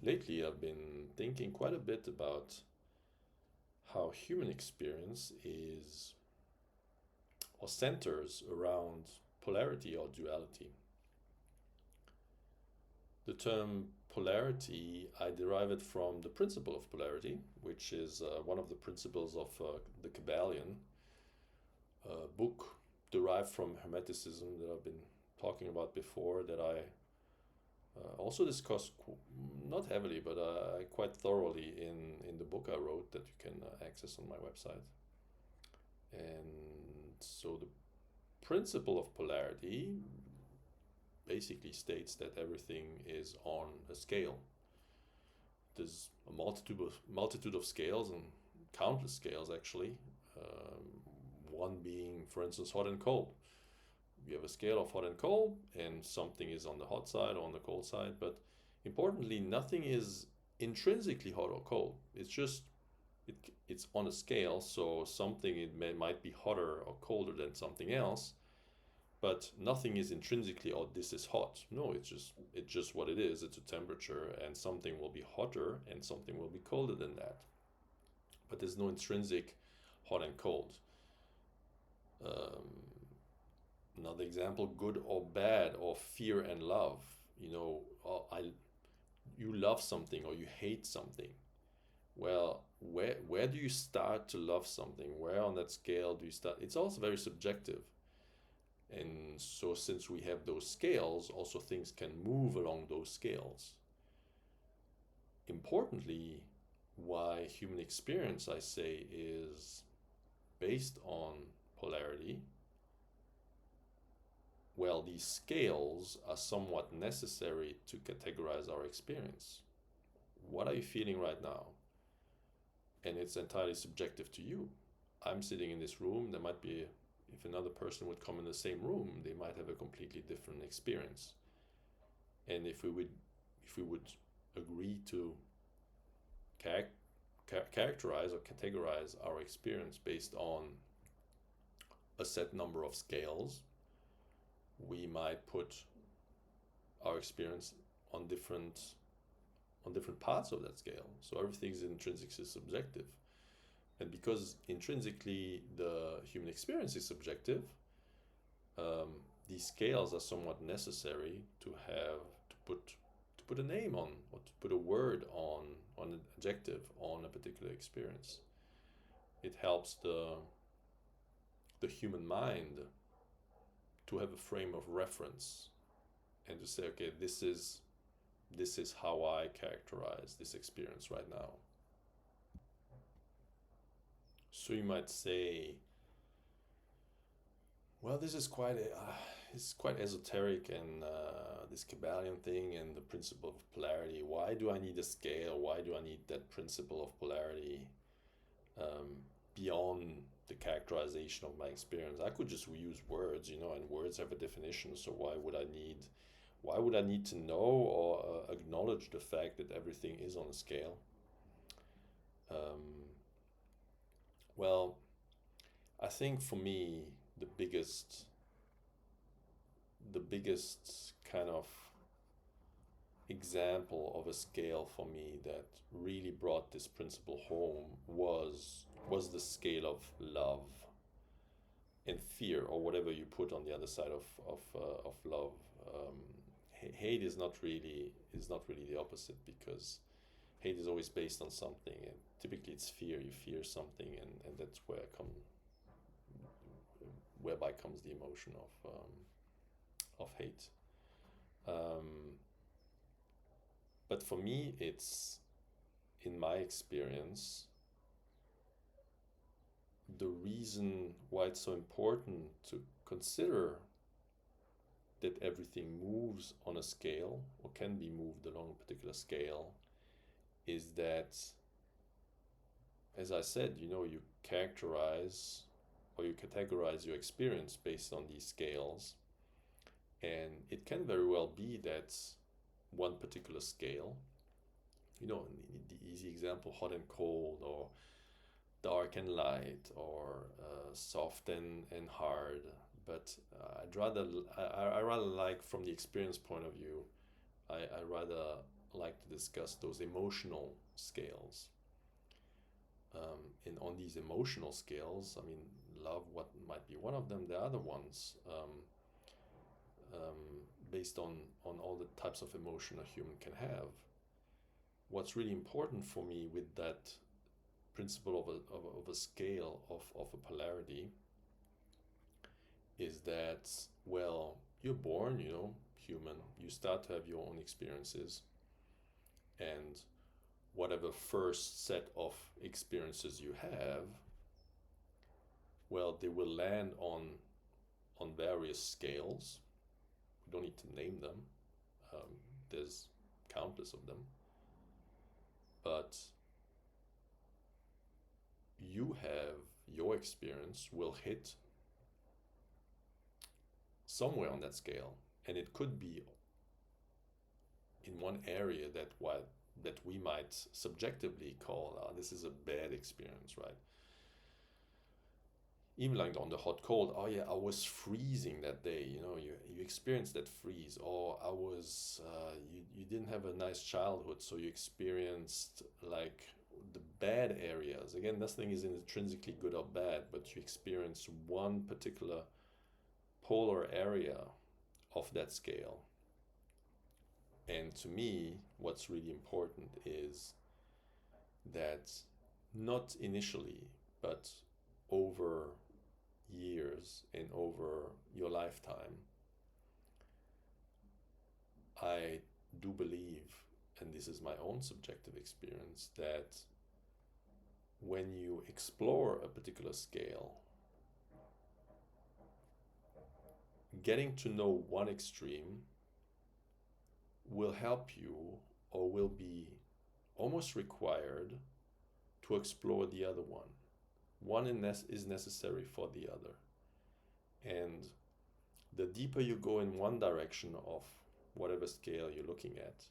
Lately, I've been thinking quite a bit about how human experience is or centers around polarity or duality. The term polarity, I derive it from the principle of polarity, which is one of the principles of the Kybalion, a book derived from Hermeticism that I've been talking about before, that I also discussed not heavily, but quite thoroughly in the book I wrote that you can access on my website. And so the principle of polarity basically states that everything is on a scale. There's a multitude of scales, and countless scales actually. One being, for instance, hot and cold. You have a scale of hot and cold, and something is on the hot side or on the cold side. But importantly, nothing is intrinsically hot or cold. It's just it, it's on a scale, so something might be hotter or colder than something else, but nothing is intrinsically, oh, this is hot. No, it's just what it is. It's a temperature, and something will be hotter and something will be colder than that. But there's no intrinsic hot and cold. Um, Another example, good or bad, or fear and love. You love something or you hate something. Well, where do you start to love something? Where on that scale do you start? It's also very subjective. And so, since we have those scales, also things can move along those scales. Importantly, why human experience, I say, is based on polarity. Well, these scales are somewhat necessary to categorize our experience. What are you feeling right now? And it's entirely subjective to you. I'm sitting in this room. There might be, if another person would come in the same room, they might have a completely different experience. And if we would agree to characterize or categorize our experience based on a set number of scales, we might put our experience on different parts of that scale. So everything is intrinsically subjective. And because intrinsically the human experience is subjective, these scales are somewhat necessary to put a name on, or to put a word on an adjective on a particular experience. It helps the human mind to have a frame of reference and to say, okay, this is how I characterize this experience right now. So you might say, well, this is quite esoteric, and this Kybalion thing and the principle of polarity. Why do I need a scale? Why do I need that principle of polarity beyond the characterization of my experience? I could just use words, and words have a definition. So why would I need to know or acknowledge the fact that everything is on a scale? Well, I think for me, the biggest kind of example of a scale for me that really brought this principle home was the scale of love and fear, or whatever you put on the other side of love. Hate is not really the opposite, because hate is always based on something, and typically it's fear. You fear something, and that's whereby comes the emotion of hate. But for me, it's, in my experience, the reason why it's so important to consider that everything moves on a scale, or can be moved along a particular scale, is that, as I said, you characterize or you categorize your experience based on these scales. And it can very well be that one particular scale, the easy example, hot and cold, or dark and light, or soft and hard. But I rather like, from the experience point of view, I rather like to discuss those emotional scales. And on these emotional scales, I mean, love, what might be one of them, the other ones, based on all the types of emotion a human can have. What's really important for me with that principle of a scale of a polarity is that, well, you're born, human, you start to have your own experiences, and whatever first set of experiences you have, well, they will land on various scales. We don't need to name them. There's countless of them. But you have, your experience will hit somewhere on that scale. And it could be in one area that we might subjectively call, this is a bad experience, right? Even like on the hot cold, oh yeah, I was freezing that day, you experienced that freeze. Or I was, you didn't have a nice childhood, so you experienced like the bad areas. Again, nothing is intrinsically good or bad, but you experience one particular polar area of that scale. And to me, what's really important is that not initially, but over years and over your lifetime, I do believe, and this is my own subjective experience, that when you explore a particular scale, getting to know one extreme will help you, or will be almost required, to explore the other one. One is necessary for the other. And the deeper you go in one direction of whatever scale you're looking at,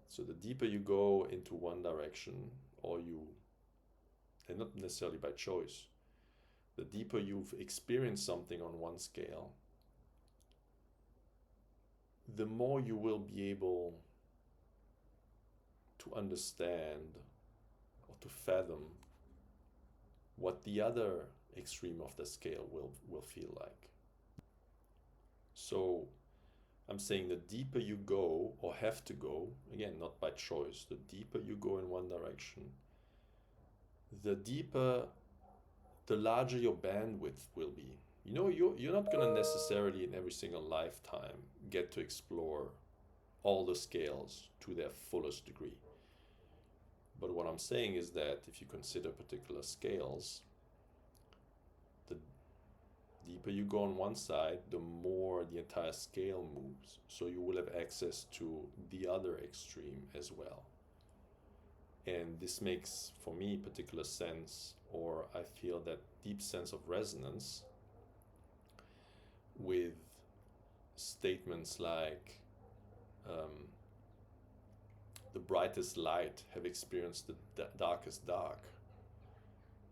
so the deeper you go into one direction, and not necessarily by choice, the deeper you've experienced something on one scale, the more you will be able to understand or to fathom what the other extreme of the scale will feel like. So I'm saying the deeper you go, or have to go, again, not by choice, the deeper you go in one direction, the larger your bandwidth will be. You're not going to necessarily in every single lifetime get to explore all the scales to their fullest degree. But what I'm saying is that if you consider particular scales, the deeper you go on one side, the more the entire scale moves. So you will have access to the other extreme as well. And this makes, for me, particular sense, or I feel that deep sense of resonance with statements like the brightest light have experienced the darkest dark,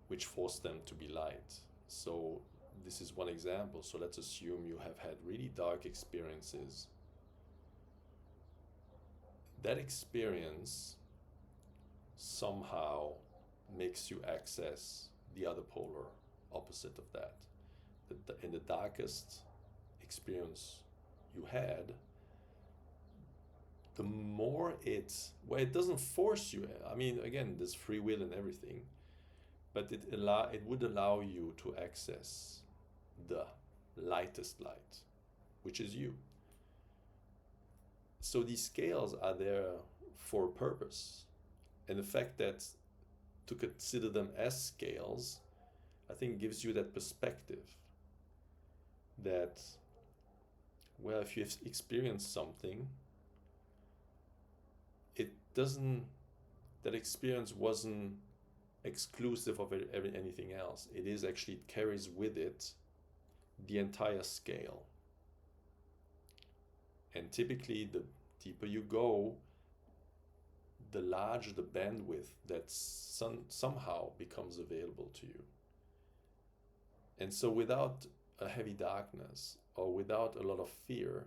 which forced them to be light. So this is one example. So let's assume you have had really dark experiences. That experience somehow makes you access the other polar opposite of that. In the darkest experience you had, the more it doesn't force you. I mean, again, there's free will and everything, but it would allow you to access the lightest light, which is you. So these scales are there for a purpose. And the fact that to consider them as scales, I think gives you that perspective that, well, if you've experienced something, that experience wasn't exclusive of anything else. It carries with it the entire scale. And typically, the deeper you go, the larger the bandwidth that somehow becomes available to you. And so without a heavy darkness or without a lot of fear,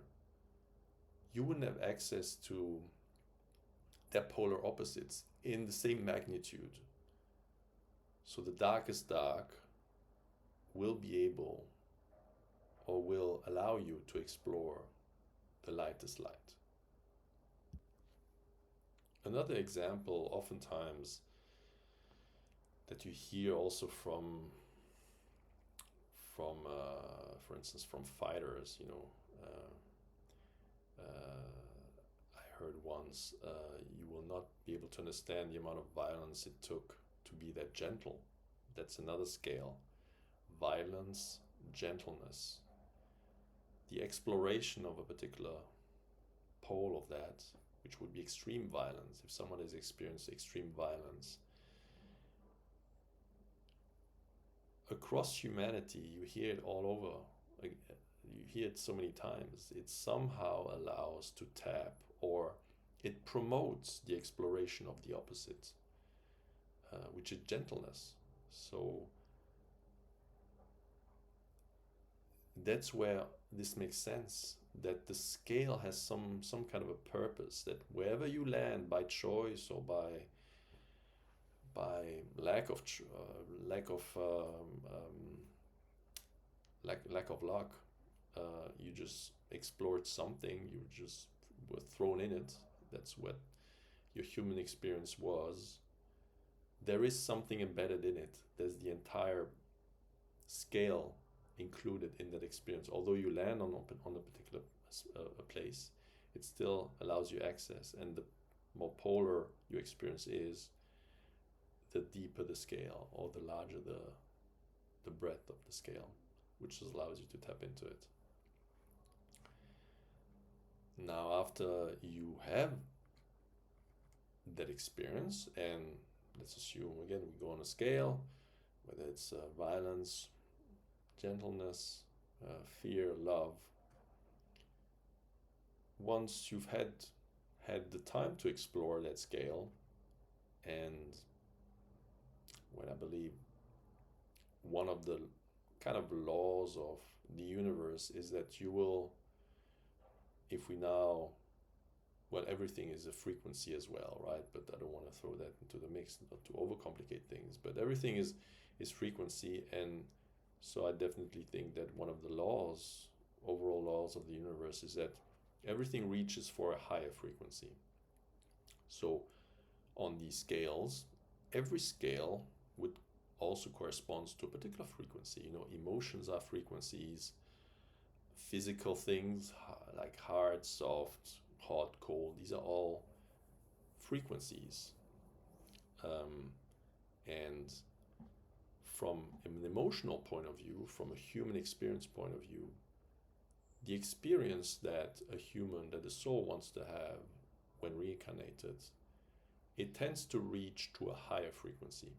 you wouldn't have access to they're polar opposites in the same magnitude. So the darkest dark will be able or will allow you to explore the lightest light. Another example, oftentimes, that you hear also from for instance, from fighters, I heard once, you will not be able to understand the amount of violence it took to be that gentle. That's another scale. Violence, gentleness. The exploration of a particular pole of that, which would be extreme violence, if someone has experienced extreme violence. Across humanity, you hear it all over. You hear it so many times. It somehow allows to tap, or it promotes the exploration of the opposite, which is gentleness. So that's where this makes sense, that the scale has some kind of a purpose, that wherever you land by choice or by lack of luck, you just explored something, you just were thrown in it. That's what your human experience was. There is something embedded in it. There's the entire scale included in that experience. Although you land on a particular place, it still allows you access. And the more polar your experience is, the deeper the scale, or the larger the breadth of the scale, which allows you to tap into it. Now, after you have that experience, and let's assume again we go on a scale, whether it's violence, gentleness, fear, love. Once you've had the time to explore that scale, and when I believe one of the kind of laws of the universe is that you will, if we now, well, everything is a frequency as well, right? But I don't want to throw that into the mix, not to overcomplicate things, but everything is frequency. And so I definitely think that one of the laws, overall laws of the universe, is that everything reaches for a higher frequency. So on these scales, every scale would also corresponds to a particular frequency. Emotions are frequencies, physical things like hard, soft, hot, cold, these are all frequencies. And from an emotional point of view, from a human experience point of view, the experience that a soul wants to have when reincarnated, it tends to reach to a higher frequency.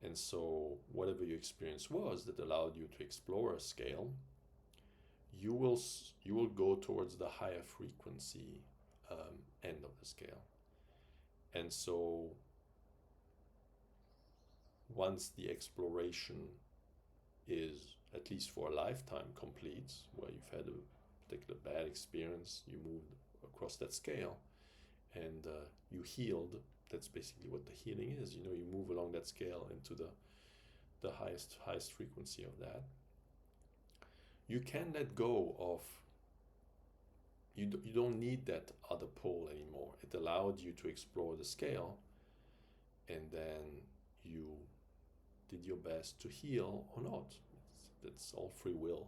And so whatever your experience was that allowed you to explore a scale, you will go towards the higher frequency end of the scale. And so once the exploration is, at least for a lifetime, complete, where you've had a particular bad experience, you moved across that scale, and you healed. That's basically what the healing is. You move along that scale into the highest frequency of that. You can let go of, you don't need that other pole anymore. It allowed you to explore the scale, and then you did your best to heal or not. That's all free will.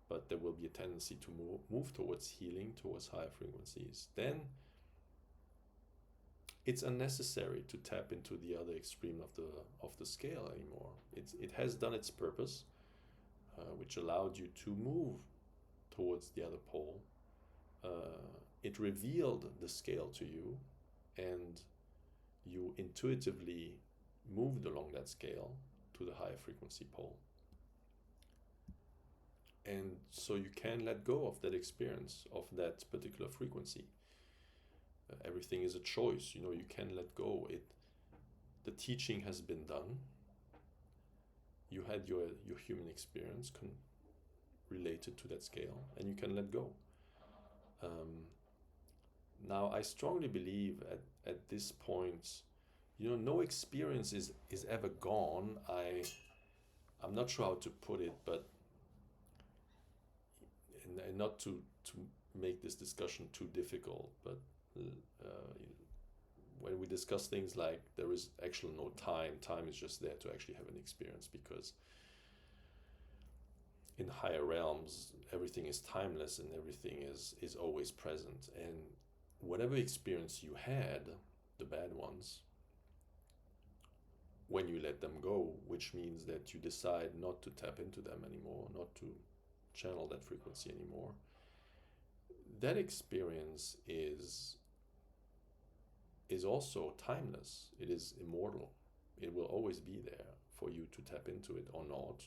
But there will be a tendency to move towards healing, towards higher frequencies. Then it's unnecessary to tap into the other extreme of the scale anymore. It has done its purpose, which allowed you to move towards the other pole. It revealed the scale to you, and you intuitively moved along that scale to the higher frequency pole. And so you can let go of that experience, of that particular frequency. Everything is a choice. You can let go. The teaching has been done. You had your human experience related to that scale, and you can let go. Now, I strongly believe at this point, no experience is ever gone. I'm not sure how to put it, but and not to make this discussion too difficult, but uh, when we discuss things like there is actually no time is just there to actually have an experience, because in higher realms everything is timeless and everything is always present. And whatever experience you had, the bad ones, when you let them go, which means that you decide not to tap into them anymore, not to channel that frequency anymore, that experience is also timeless. It is immortal. It will always be there for you to tap into it or not.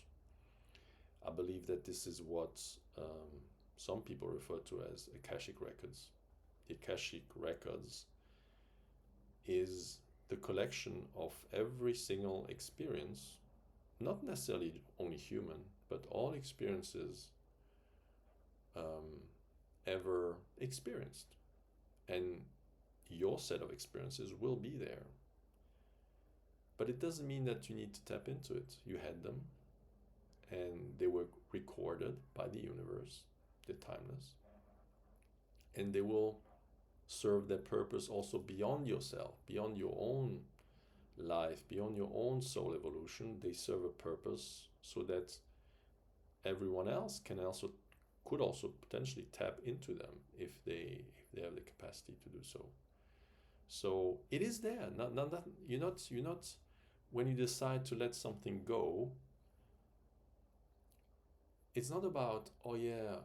I believe that this is what some people refer to as Akashic records. The Akashic records is the collection of every single experience, not necessarily only human, but all experiences ever experienced. And your set of experiences will be there. But it doesn't mean that you need to tap into it. You had them, and they were recorded by the universe. They're timeless. And they will serve their purpose also beyond yourself, beyond your own life, beyond your own soul evolution. They serve a purpose so that everyone else could also potentially tap into them if they have the capacity to do so. So it is there. You're not when you decide to let something go, it's not about, oh yeah,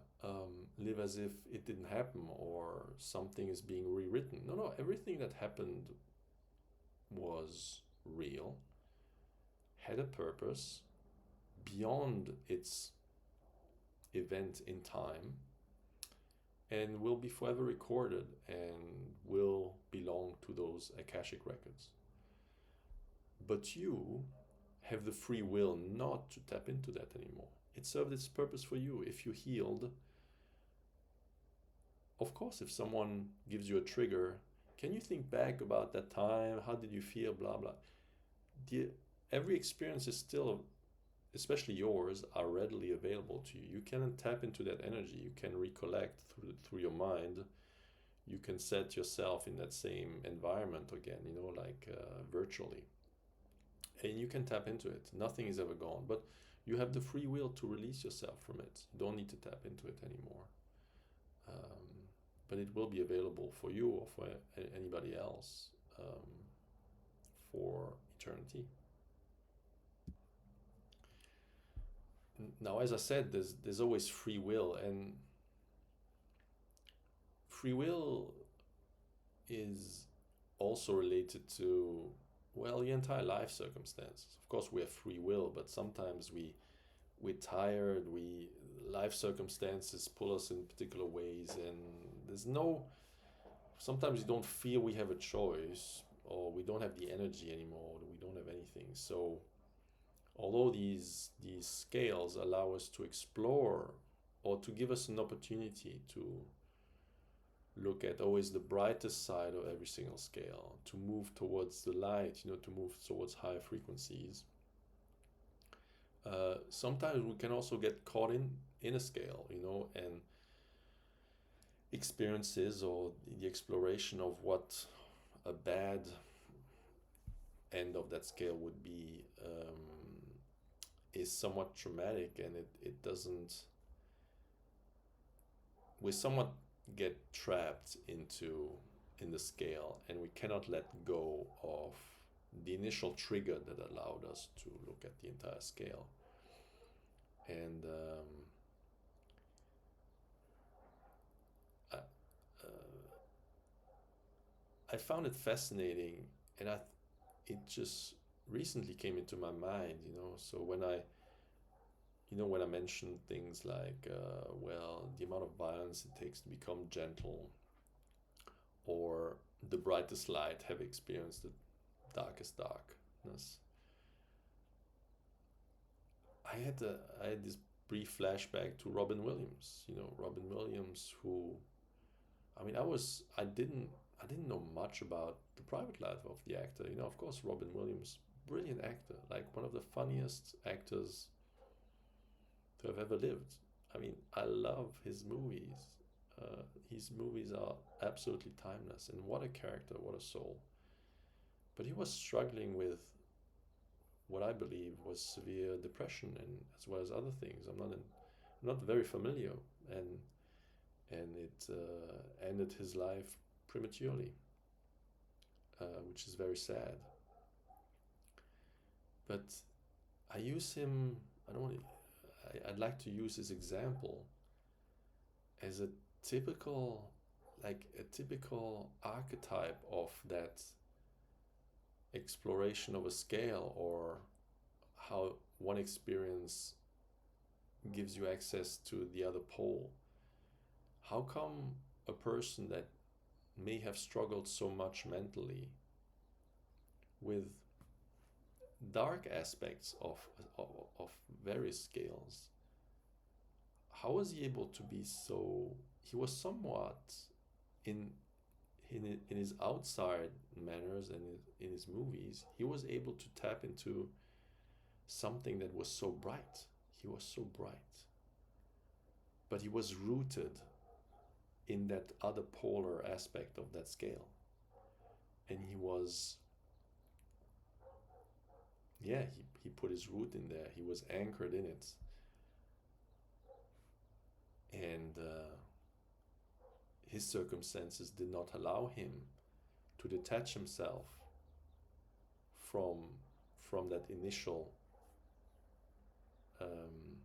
live as if it didn't happen or something is being rewritten. No, everything that happened was real, had a purpose beyond its event in time, and will be forever recorded and will belong to those Akashic records. But you have the free will not to tap into that anymore. It served its purpose for you. If you healed, of course, if someone gives you a trigger, can you think back about that time? How did you feel? Blah, blah. Every experience is still, especially yours, are readily available to you. You can tap into that energy. You can recollect through your mind. You can set yourself in that same environment again, like virtually. And you can tap into it. Nothing is ever gone. But you have the free will to release yourself from it. You don't need to tap into it anymore. But it will be available for you or for anybody else for eternity. Now, as I said, there's always free will, and free will is also related to, well, the entire life circumstances. Of course, we have free will, but sometimes we're tired. Life circumstances pull us in particular ways, and sometimes we don't feel we have a choice, or we don't have the energy anymore, or we don't have anything. So although these scales allow us to explore, or to give us an opportunity to look at always the brightest side of every single scale, to move towards the light, to move towards higher frequencies, sometimes we can also get caught in a scale, and experiences or the exploration of what a bad end of that scale would be is somewhat traumatic, and it doesn't, we somewhat get trapped in the scale, and we cannot let go of the initial trigger that allowed us to look at the entire scale. And I found it fascinating, and it just recently came into my mind, So when I mentioned things like, well, the amount of violence it takes to become gentle, or the brightest light have experienced the darkest darkness, I had this brief flashback to Robin Williams. Robin Williams, who I mean, I didn't know much about the private life of the actor. You know, of course, Robin Williams, brilliant actor, like one of the funniest actors to have ever lived. I mean, I love his movies. His movies are absolutely timeless, and what a character, what a soul. But he was struggling with what I believe was severe depression, and as well as other things. I'm not very familiar, and it ended his life prematurely, which is very sad. But I use him. I don't. I'd like to use his example as a typical, like a typical archetype of that exploration of a scale, or how one experience gives you access to the other pole. How come a person that may have struggled so much mentally with dark aspects of various scales, how was he able to be so? He was somewhat in in his outside manners and in his movies. He was able to tap into something that was so bright. He was so bright, but he was rooted in that other polar aspect of that scale, and he was, yeah, he put his root in there. He was anchored in it, and his circumstances did not allow him to detach himself from that initial um,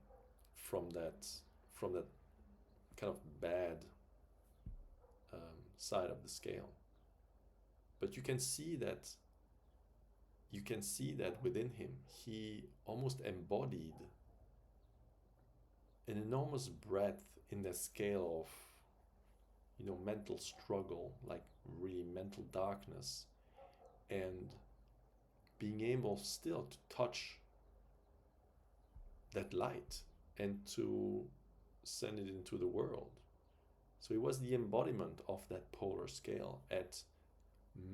from that kind of bad side of the scale. But you can see that within him. He almost embodied an enormous breadth in the scale of, you know, mental struggle, like really mental darkness, and being able still to touch that light and to send it into the world. So he was the embodiment of that polar scale at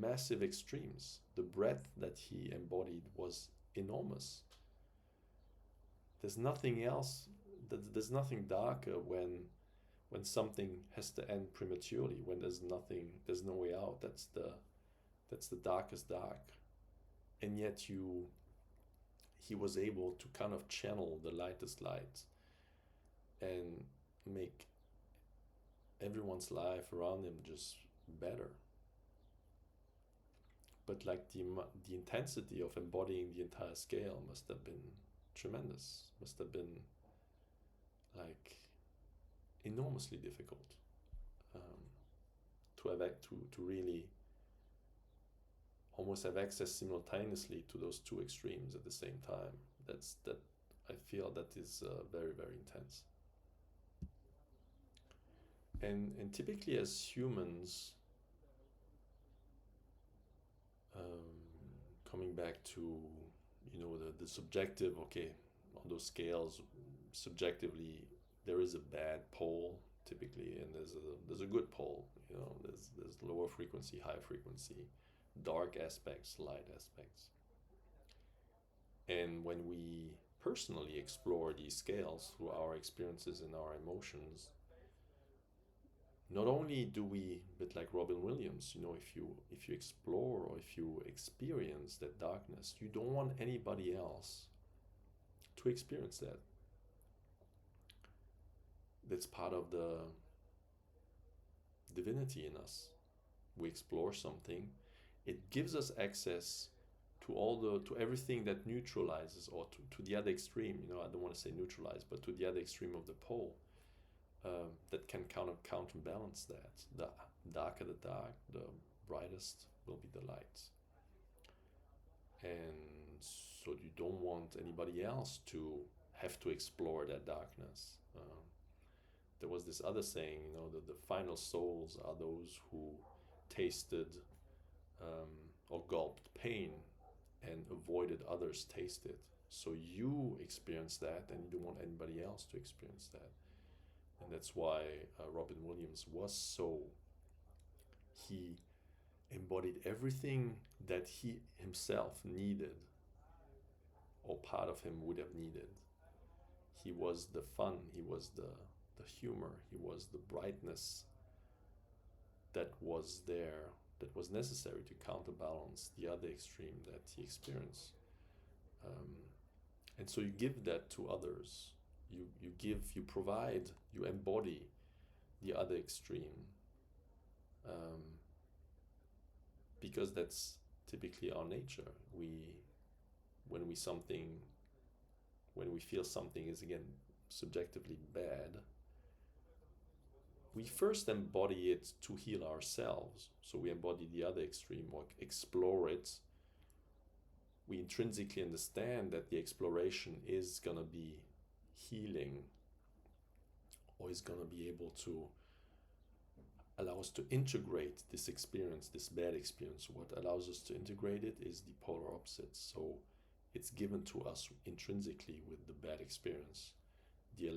massive extremes. The breadth that he embodied was enormous. There's nothing else. There's nothing darker when something has to end prematurely. When there's no way out. That's the darkest dark. And yet he was able to kind of channel the lightest light and make everyone's life around him just better. But like the intensity of embodying the entire scale must have been tremendous. Must have been like enormously difficult um, to really almost have access simultaneously to those two extremes at the same time. That I feel that is very, very intense. And typically as humans, coming back to, you know, the subjective, okay, on those scales, subjectively there is a bad pole typically, and there's a good pole. You know, there's lower frequency, high frequency, dark aspects, light aspects. And when we personally explore these scales through our experiences and our emotions, not only do we, but like Robin Williams, you know, if you explore or if you experience that darkness, you don't want anybody else to experience that. That's part of the divinity in us. We explore something, it gives us access to everything that neutralizes, or to the other extreme. You know, I don't want to say neutralize, but to the other extreme of the pole. That can kind of counterbalance that. The darker the dark, the brightest will be the light. And so you don't want anybody else to have to explore that darkness. There was this other saying, you know, that the final souls are those who tasted or gulped pain and avoided others taste it. So you experience that, and you don't want anybody else to experience that. And that's why Robin Williams was so He embodied everything that he himself needed, or part of him would have needed. He was the fun, he was the humor, he was the brightness that was there, that was necessary to counterbalance the other extreme that he experienced. Um, and so you give that to others. You provide, you embody the other extreme, um, because that's typically our nature. When we something, when we feel something is again subjectively bad, we first embody it to heal ourselves. So we embody the other extreme or explore it. We intrinsically understand that the exploration is going to be healing, or is going to be able to allow us to integrate this experience, this bad experience. What allows us to integrate it is the polar opposite. So it's given to us intrinsically with the bad experience, the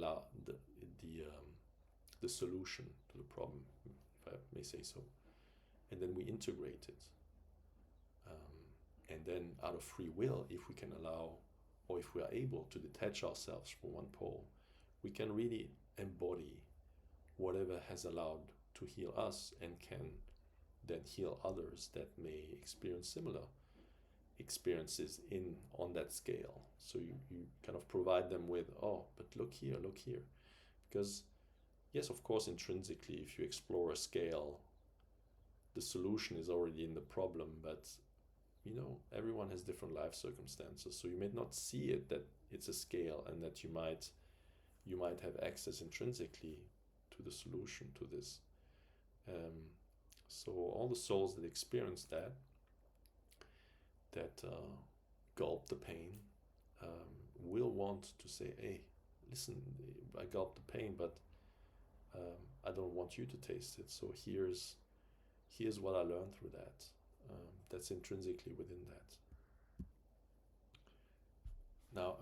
the solution to the problem, if I may say so. And then we integrate it. And then out of free will, if we can allow, or if we are able to detach ourselves from one pole, we can really embody whatever has allowed to heal us, and can then heal others that may experience similar experiences on that scale. So you kind of provide them with, oh, but look here. Because yes, of course, intrinsically, if you explore a scale, the solution is already in the problem, but everyone has different life circumstances, so you may not see it that it's a scale, and that you might have access intrinsically to the solution to this. So all the souls that experience that gulp the pain, will want to say, hey, listen, I gulped the pain, but I don't want you to taste it. So here's what I learned through that. That's intrinsically within that. Now,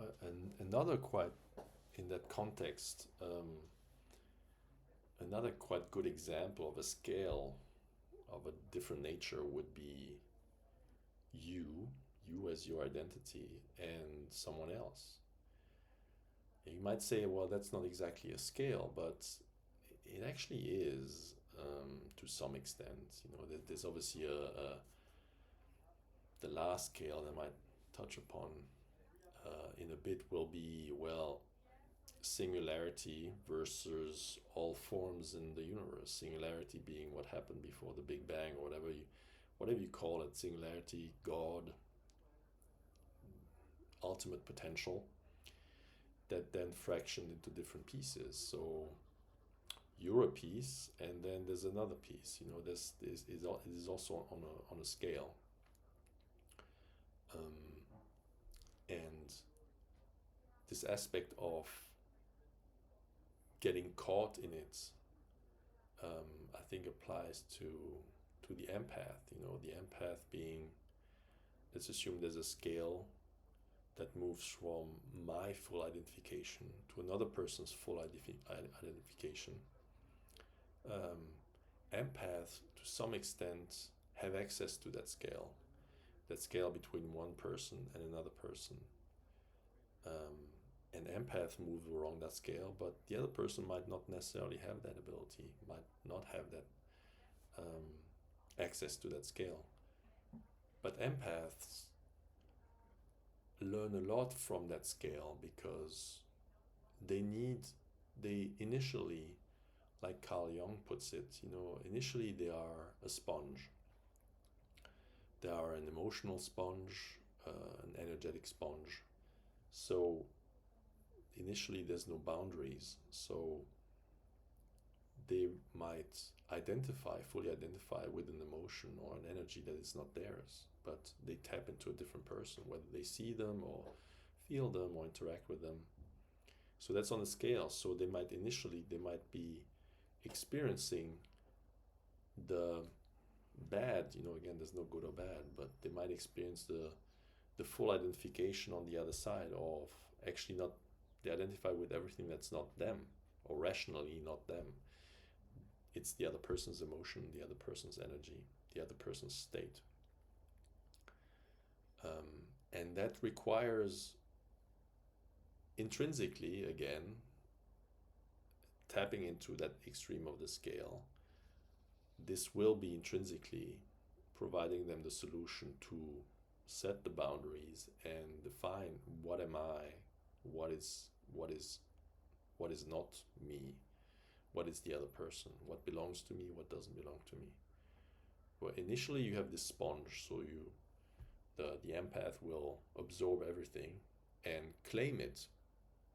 another quite, in that context, another quite good example of a scale of a different nature would be you as your identity, and someone else. You might say, well, that's not exactly a scale, but it actually is, to some extent. There's obviously the last scale that I might touch upon in a bit will be, well, singularity versus all forms in the universe. Singularity being what happened before the Big Bang, or whatever you call it. Singularity, God, ultimate potential, that then fractioned into different pieces. So you're a piece, and then there's another piece. This is also on a scale, and this aspect of getting caught in it, I think applies to the empath. The empath being, let's assume there's a scale that moves from my full identification to another person's full identification. Empaths, to some extent, have access to that scale between one person and another person. An empath moves along that scale, but the other person might not necessarily have that ability, might not have that access to that scale. But empaths learn a lot from that scale, because they initially, like Carl Jung puts it, initially they are a sponge. They are an emotional sponge, an energetic sponge. So initially there's no boundaries. So they might fully identify with an emotion or an energy that is not theirs, but they tap into a different person, whether they see them or feel them or interact with them. So that's on a scale. So they might be experiencing the bad, again, there's no good or bad, but they might experience the full identification on the other side of actually they identify with everything that's not them, or rationally not them. It's the other person's emotion, the other person's energy, the other person's state. And that requires intrinsically, again, tapping into that extreme of the scale. This will be intrinsically providing them the solution to set the boundaries and define what am I, what is what is what is not me, what is the other person, what belongs to me, what doesn't belong to me. Well, initially you have this sponge, so the empath will absorb everything and claim it,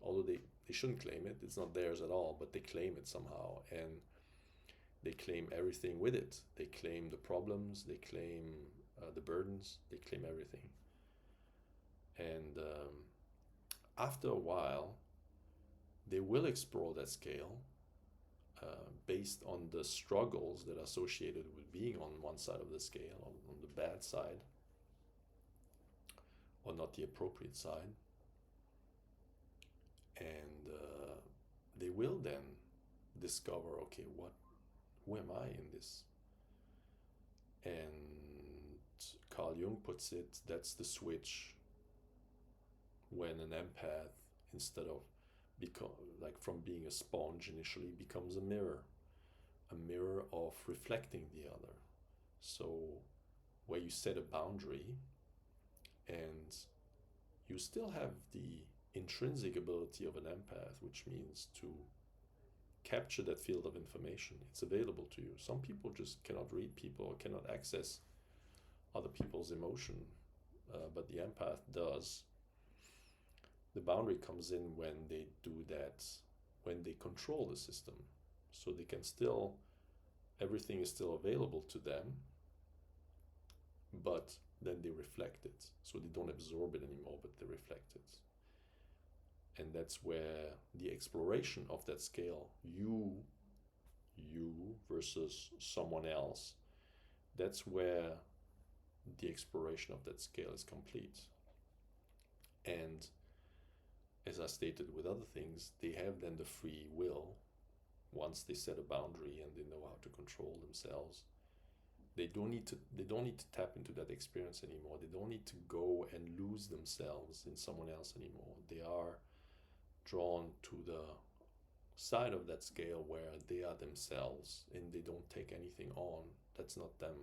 although they shouldn't claim it, it's not theirs at all, but they claim it somehow, and they claim everything with it. They claim the problems, they claim the burdens, they claim everything. And after a while, they will explore that scale based on the struggles that are associated with being on one side of the scale, on the bad side, or not the appropriate side. And they will then discover, okay, who am I in this? And Carl Jung puts it, that's the switch when an empath, instead of from being a sponge initially, becomes a mirror of reflecting the other. So where you set a boundary and you still have the intrinsic ability of an empath, which means to capture that field of information. It's available to you. Some people just cannot read people or cannot access other people's emotion, but the empath does. The boundary comes in when they do that, when they control the system. So they can still, everything is still available to them, but then they reflect it. So they don't absorb it anymore, but they reflect it. And that's where the exploration of that scale, you versus someone else, that's where the exploration of that scale is complete. And as I stated with other things, they have then the free will. Once they set a boundary and they know how to control themselves, they don't need to tap into that experience anymore. They don't need to go and lose themselves in someone else anymore. They are drawn to the side of that scale where they are themselves and they don't take anything on. That's not them.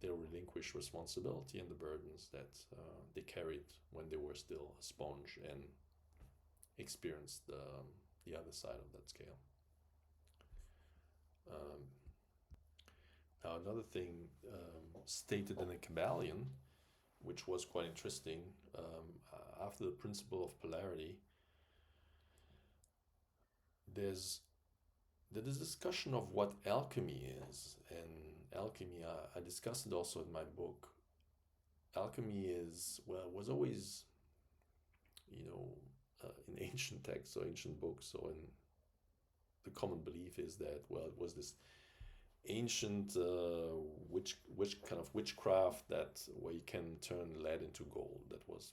They relinquish responsibility and the burdens that they carried when they were still a sponge and experienced the other side of that scale. Now, another thing stated in the Kybalion, which was quite interesting, after the principle of polarity, there's the discussion of what alchemy is. And alchemy, I discussed it also in my book. Alchemy was always, in ancient texts or ancient books, or in the common belief is that, it was this ancient kind of witchcraft that where you can turn lead into gold. That was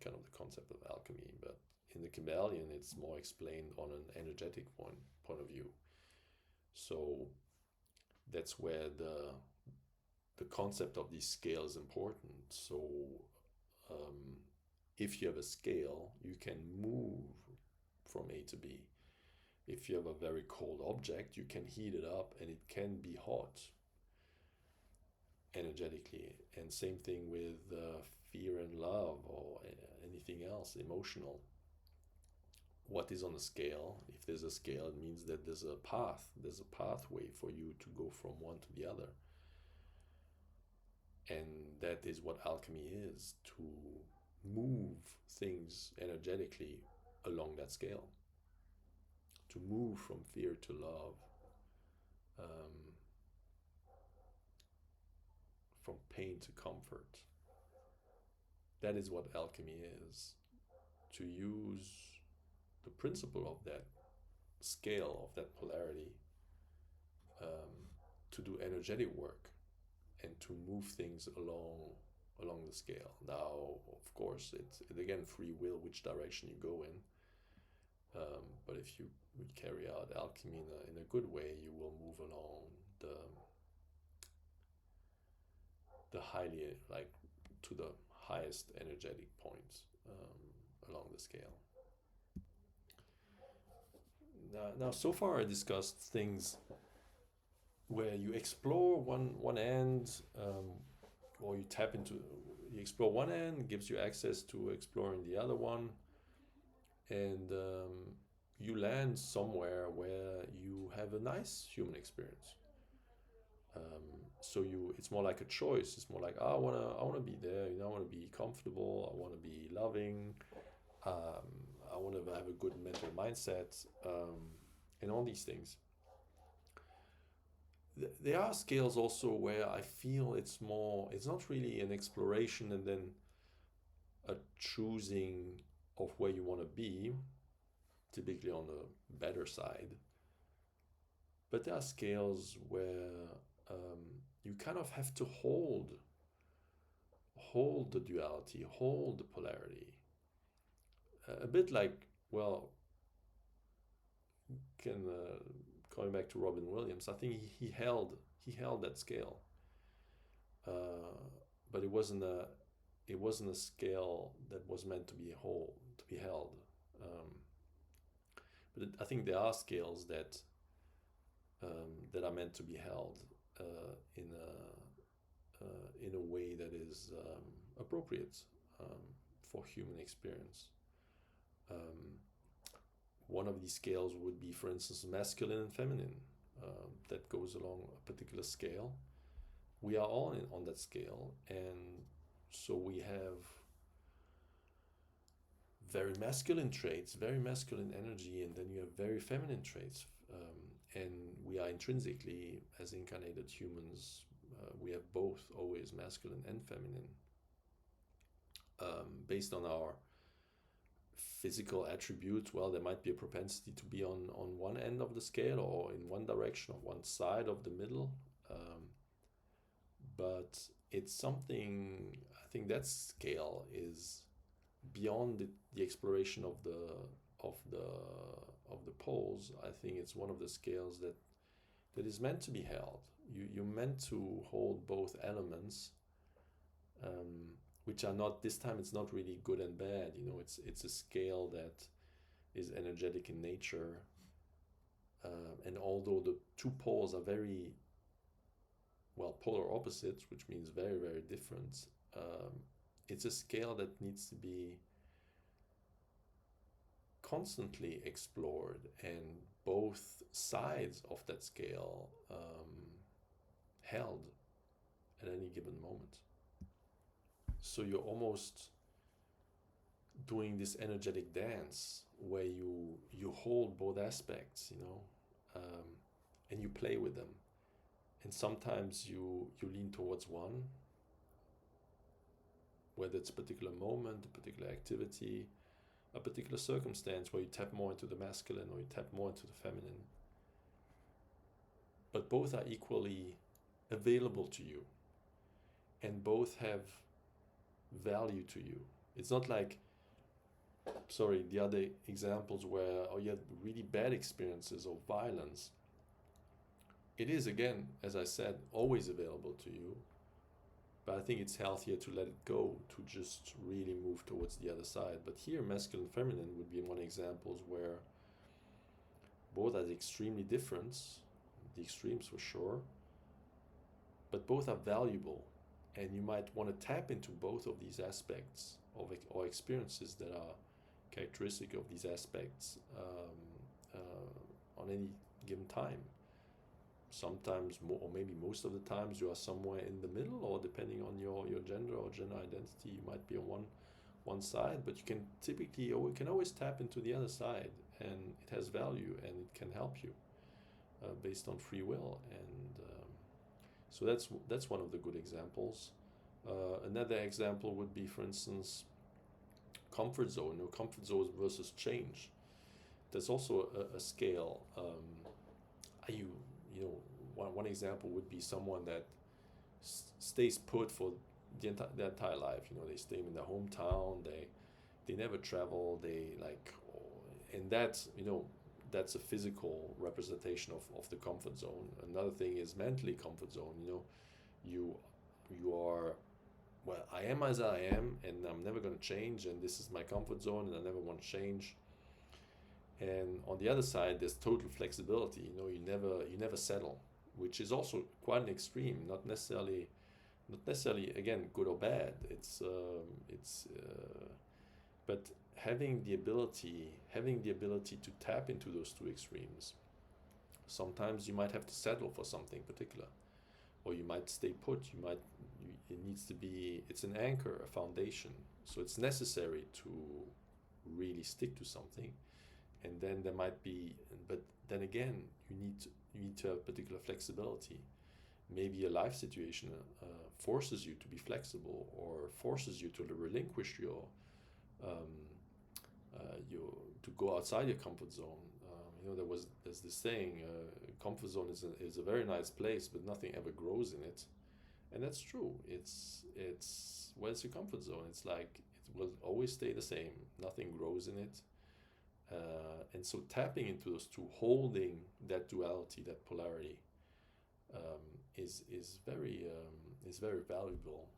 kind of the concept of alchemy. But in the Kybalion, it's more explained on an energetic point of view. So that's where the concept of these scales is important. So if you have a scale, you can move from A to B. If you have a very cold object, you can heat it up and it can be hot energetically. And same thing with fear and love or anything else emotional. What is on the scale? If there's a scale, it means that there's a pathway for you to go from one to the other. And that is what alchemy is, to move things energetically along that scale, to move from fear to love, from pain to comfort. That is what alchemy is, to use the principle of that scale, of that polarity, to do energetic work and to move things along the scale. Now, of course, it's again free will which direction you go in. But if you we carry out alchemy in a good way, you will move along the highly, like, to the highest energetic points along the scale. Now, so far I discussed things where you explore one end, or you explore one end, gives you access to exploring the other one, and you land somewhere where you have a nice human experience. So it's more like a choice. It's more like, I wanna be there. I want to be comfortable. I want to be loving. I want to have a good mental mindset, and all these things. There are scales also where I feel it's more. It's not really an exploration and then a choosing of where you want to be, typically on the better side. But there are scales where you kind of have to hold the duality, hold the polarity. A bit like, well, going back to Robin Williams, I think he held that scale, but it wasn't a scale that was meant to be held. But I think there are scales that are meant to be held in a way that is appropriate for human experience. One of these scales would be, for instance, masculine and feminine. That goes along a particular scale. We are all on that scale, and so we have very masculine traits, very masculine energy, and then you have very feminine traits. And we are intrinsically, as incarnated humans, we have both, always masculine and feminine. Based on our physical attributes, well, there might be a propensity to be on one end of the scale or in one direction or one side of the middle. But it's something, I think that scale is beyond the exploration of the poles. I think it's one of the scales that is meant to be held. You're meant to hold both elements, which are not, this time it's not really good and bad. It's a scale that is energetic in nature, and although the two poles are very, well, polar opposites, which means very, very different, it's a scale that needs to be constantly explored, and both sides of that scale held at any given moment. So you're almost doing this energetic dance where you hold both aspects, and you play with them. And sometimes you lean towards one, whether it's a particular moment, a particular activity, a particular circumstance where you tap more into the masculine or you tap more into the feminine. But both are equally available to you, and both have value to you. It's not like, the other examples where you had really bad experiences of violence. It is, again, as I said, always available to you, but I think it's healthier to let it go, to just really move towards the other side. But here, masculine and feminine would be one examples where both are extremely different, the extremes for sure, but both are valuable, and you might want to tap into both of these aspects or experiences that are characteristic of these aspects on any given time. Sometimes, or maybe most of the times, you are somewhere in the middle, or depending on your gender or gender identity, you might be on one side, but you can always tap into the other side, and it has value and it can help you based on free will. And so that's one of the good examples. Another example would be, for instance, comfort zone, comfort zone versus change. There's also a scale. One example would be someone that stays put for their entire life. They stay in their hometown. They never travel. And that that's a physical representation of the comfort zone. Another thing is mentally comfort zone. You you are, well, I am as I am, and I'm never going to change, and this is my comfort zone, and I never want to change. And on the other side, there's total flexibility. You never settle, which is also quite an extreme. Not necessarily again good or bad. But having the ability to tap into those two extremes. Sometimes you might have to settle for something particular, or you might stay put. It needs to be. It's an anchor, a foundation. So it's necessary to really stick to something, and then there might be. But then again, you need to have particular flexibility. Maybe a life situation forces you to be flexible, or forces you to relinquish um, to go outside your comfort zone. There's this saying, comfort zone is a very nice place, but nothing ever grows in it, and that's true. It's where's your comfort zone? It's like it will always stay the same. Nothing grows in it, and so tapping into those two, holding that duality, that polarity, is very valuable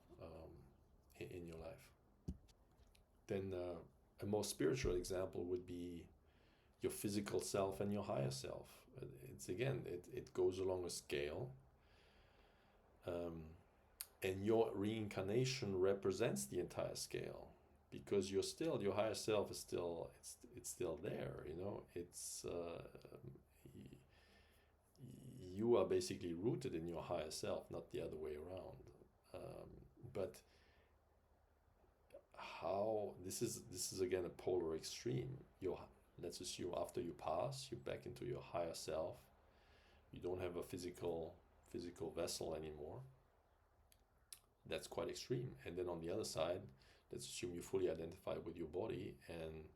in your life. Then a more spiritual example would be your physical self and your higher self. It's again, it goes along a scale, and your reincarnation represents the entire scale, because your higher self is still it's still there. You are basically rooted in your higher self, not the other way around. But how this is again a polar extreme. Let's assume after you pass, you're back into your higher self. You don't have a physical vessel anymore. That's quite extreme. And then on the other side, let's assume you fully identify with your body, and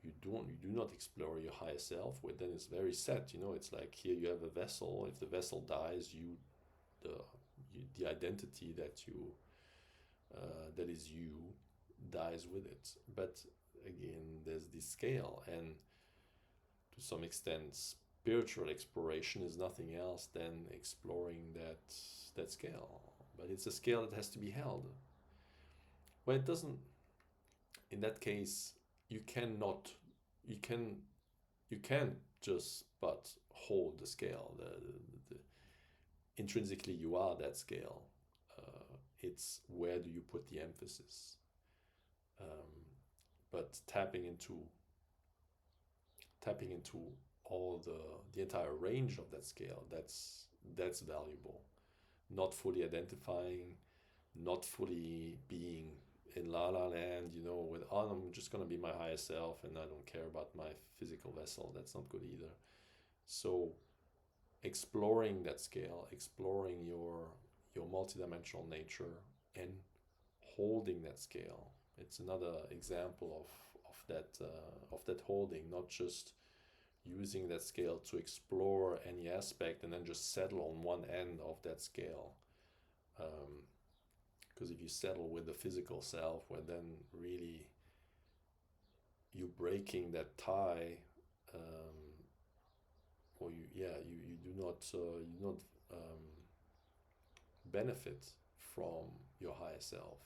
you do not explore your higher self. Well, then it's very set. It's like, here you have a vessel. If the vessel dies, the identity that is you dies with it. But again, there's this scale, and to some extent, spiritual exploration is nothing else than exploring that scale. But it's a scale that has to be held. Well, it doesn't. In that case, you can just but hold the scale. Intrinsically, you are that scale. It's where do you put the emphasis? But tapping into all the entire range of that scale, that's valuable. Not fully identifying, not fully being in la la land, with, I'm just going to be my higher self and I don't care about my physical vessel. That's not good either. So exploring that scale, exploring your multidimensional nature, and holding that scale. It's another example of that holding, not just using that scale to explore any aspect and then just settle on one end of that scale. Because if you settle with the physical self, well, then really you breaking that tie, or you do not benefit from your higher self.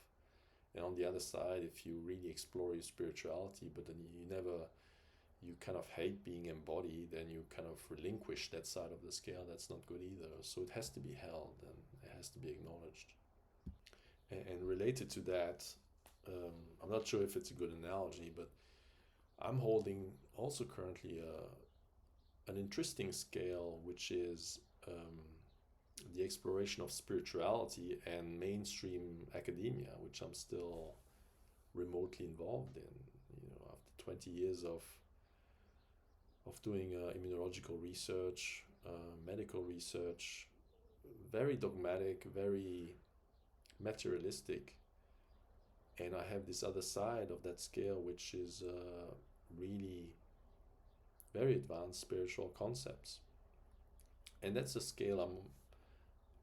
And on the other side, if you really explore your spirituality, but then you kind of hate being embodied, then you kind of relinquish that side of the scale. That's not good either. So it has to be held, and it has to be acknowledged. And related to that, I'm not sure if it's a good analogy, but I'm holding also currently an interesting scale, which is the exploration of spirituality and mainstream academia, which I'm still remotely involved in. After 20 years of doing immunological research, medical research, very dogmatic, very materialistic, and I have this other side of that scale, which is really very advanced spiritual concepts, and that's a scale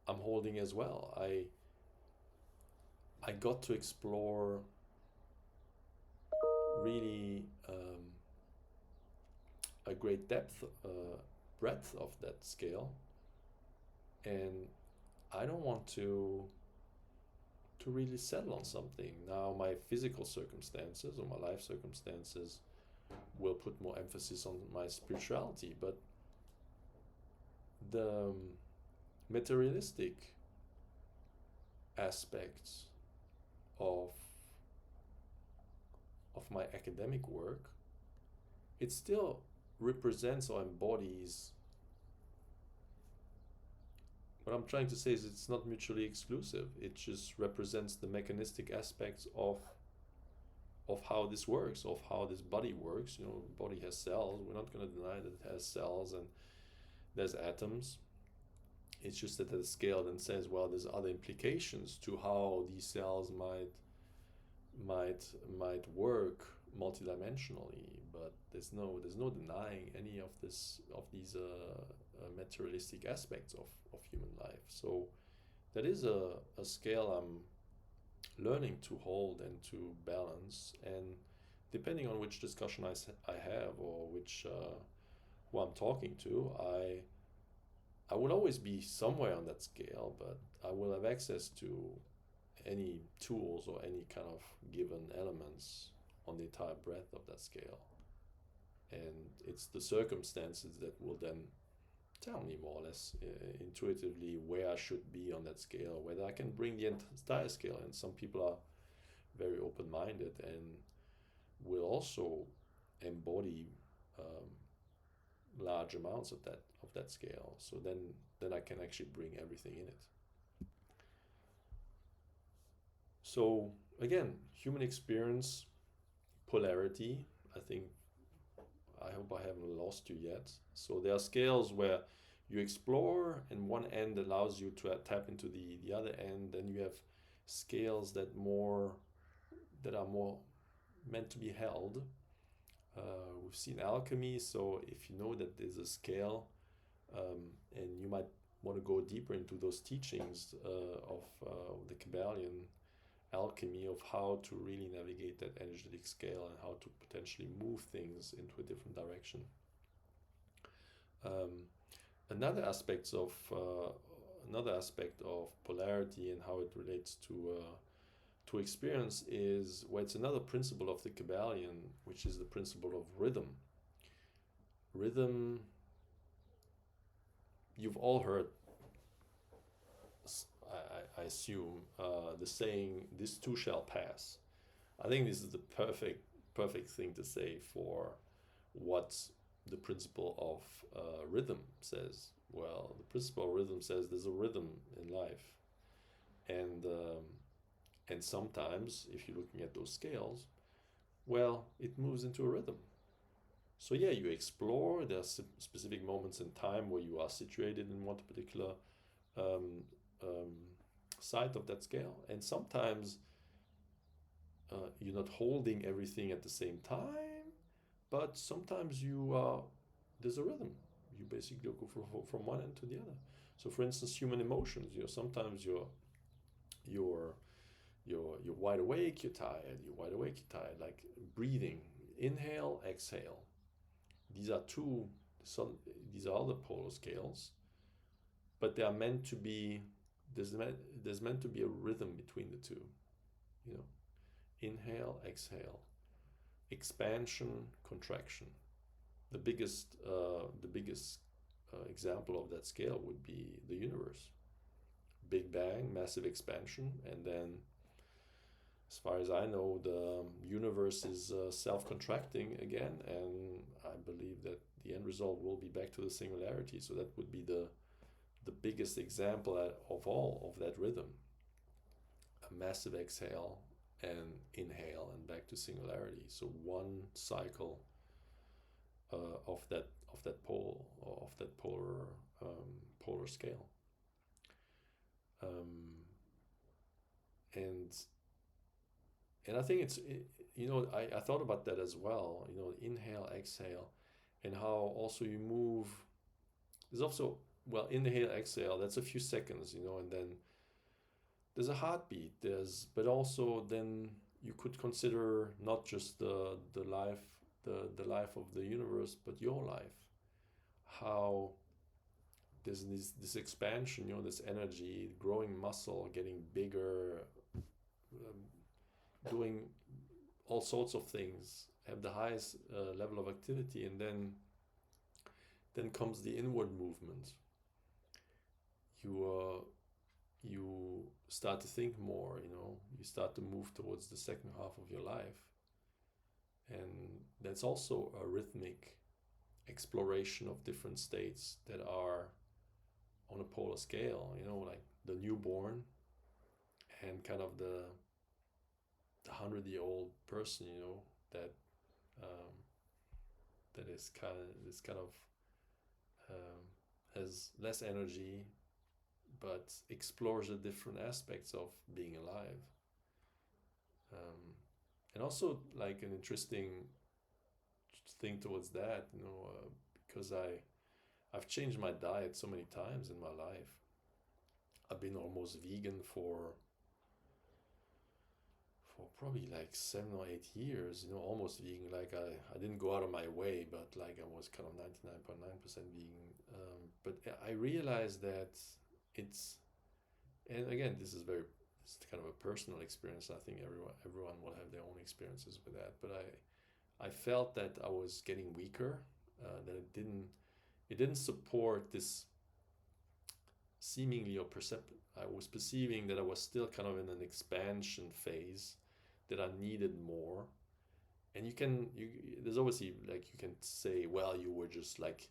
I'm holding as well. I got to explore really a great breadth of that scale, and I don't want to really settle on something. Now, my physical circumstances or my life circumstances will put more emphasis on my spirituality, but the materialistic aspects of my academic work, it still represents or embodies. What I'm trying to say is it's not mutually exclusive. It just represents the mechanistic aspects of how this works, of how this body works. You know, body has cells. We're not going to deny that it has cells and there's atoms. It's just that the scale then says, well, there's other implications to how these cells might work multidimensionally, but there's no denying any of these materialistic aspects of human life. So that is a scale I'm learning to hold and to balance, and depending on which discussion I have or which who I'm talking to, I will always be somewhere on that scale, but I will have access to any tools or any kind of given elements on the entire breadth of that scale. And it's the circumstances that will then tell me more or less intuitively where I should be on that scale, whether I can bring the entire scale. And some people are very open-minded and will also embody large amounts of that scale. So then I can actually bring everything in it. So again, human experience, polarity. I hope I haven't lost you yet. So there are scales where you explore, and one end allows you to tap into the other end. Then you have scales that are more meant to be held. We've seen alchemy, so if you know that there's a scale, and you might want to go deeper into those teachings of the Kybalion alchemy of how to really navigate that energetic scale and how to potentially move things into a different direction. Another aspect of polarity and how it relates to experience is, well, it's another principle of the Kybalion, which is the principle of rhythm. Rhythm, you've all heard, I assume, the saying, "This too shall pass." I think this is the perfect thing to say for what the principle of rhythm says. Well, the principle of rhythm says there's a rhythm in life, and sometimes, if you're looking at those scales, well, it moves into a rhythm. So yeah, you explore. There are specific moments in time where you are situated in one particular side of that scale, and sometimes you're not holding everything at the same time, but sometimes there's a rhythm. You basically go from one end to the other. So for instance, human emotions, sometimes you're wide awake, you're tired, you're wide awake, you're tired. Like breathing, inhale, exhale. These are other polar scales, but they are meant to be. There's meant to be a rhythm between the two. Inhale, exhale, expansion, contraction. The biggest example of that scale would be the universe. Big Bang, massive expansion, and then, as far as I know, the universe is self-contracting again, and I believe that the end result will be back to the singularity. So that would be the biggest example of all of that rhythm. A massive exhale and inhale and back to singularity. So one cycle of that polar scale. And I think I thought about that as well. Inhale, exhale, and how also you move. There's also, well, inhale, exhale. That's a few seconds, and then there's a heartbeat. But also then you could consider not just the life the life of the universe, but your life. How there's this expansion, this energy, growing muscle, getting bigger, doing all sorts of things, have the highest level of activity, and then comes the inward movement. You start to think more. You start to move towards the second half of your life, and that's also a rhythmic exploration of different states that are on a polar scale. Like the newborn and kind of the 100-year-old person. That um, that is kind of has less energy, but explores the different aspects of being alive. And also, like, an interesting thing towards that, because I've changed my diet so many times in my life. I've been almost vegan for probably like 7 or 8 years, almost vegan. Like I didn't go out of my way, but like I was kind of 99.9% vegan. But I realized that it's, and again, it's kind of a personal experience. I think everyone will have their own experiences with that. But I felt that I was getting weaker, that it didn't support this seemingly, or I was perceiving that I was still kind of in an expansion phase, that I needed more. And there's obviously, like, you can say, well, you were just like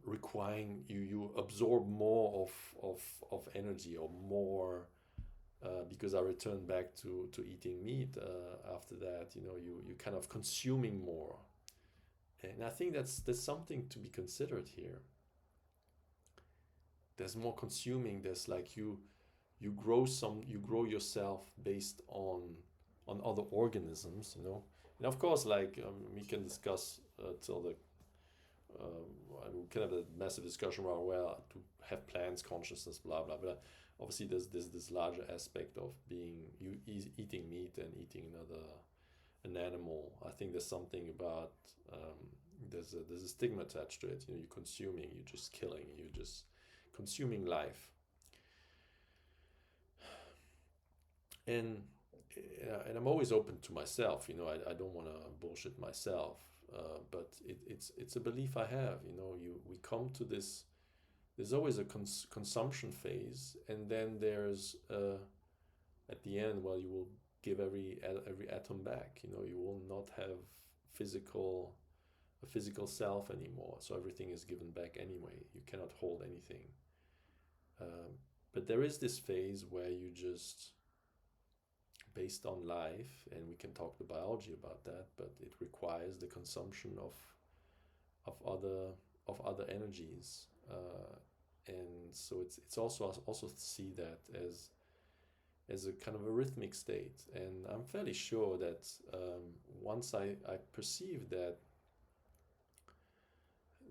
requiring, you absorb more of energy, or more, because I returned back to eating meat after that. You kind of consuming more, and I think that's something to be considered here. There's more consuming. There's like you grow yourself based on other organisms, and of course, like, we can discuss till the we can have a massive discussion about, well, to have plants consciousness, blah blah blah. Obviously, there's this larger aspect of eating meat and eating an animal. I think there's something about there's a stigma attached to it. You're consuming, you're just killing, you're just consuming life. And I'm always open to myself. I don't want to bullshit myself, but it's a belief I have. We come to this. There's always a consumption phase, and then there's at the end, well, you will give every atom back. You will not have a physical self anymore. So everything is given back anyway. You cannot hold anything. But there is this phase where you just, based on life, and we can talk the biology about that, but it requires the consumption of other energies, and so it's also see that as a kind of a rhythmic state. And I'm fairly sure that once I perceive that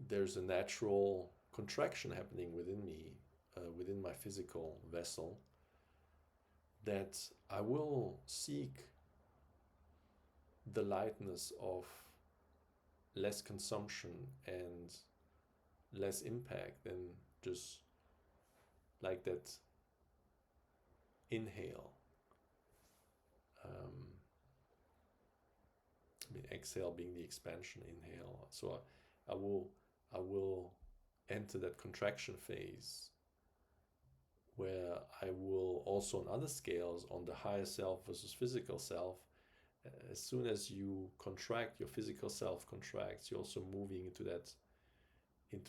there's a natural contraction happening within me, within my physical vessel, that I will seek the lightness of less consumption and less impact than just like that inhale. Exhale being the expansion, inhale. So I will enter that contraction phase, where I will also, on other scales, on the higher self versus physical self, as soon as you contract, your physical self contracts, you're also moving into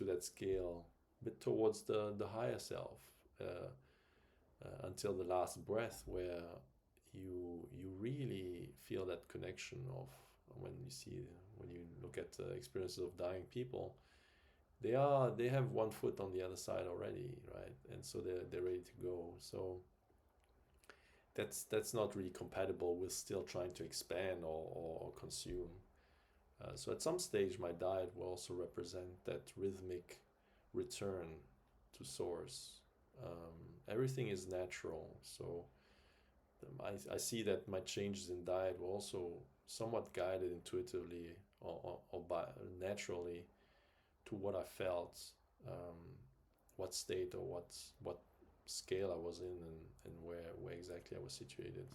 that scale, but towards the higher self, until the last breath, where you really feel that connection of, when you look at the experiences of dying people, they have one foot on the other side already, right? And so they're ready to go. So that's not really compatible with still trying to expand or consume. So at some stage, my diet will also represent that rhythmic return to source. Everything is natural, so I see that my changes in diet will also somewhat guided intuitively or by naturally to what I felt, um, what state or what scale I was in, and where exactly I was situated.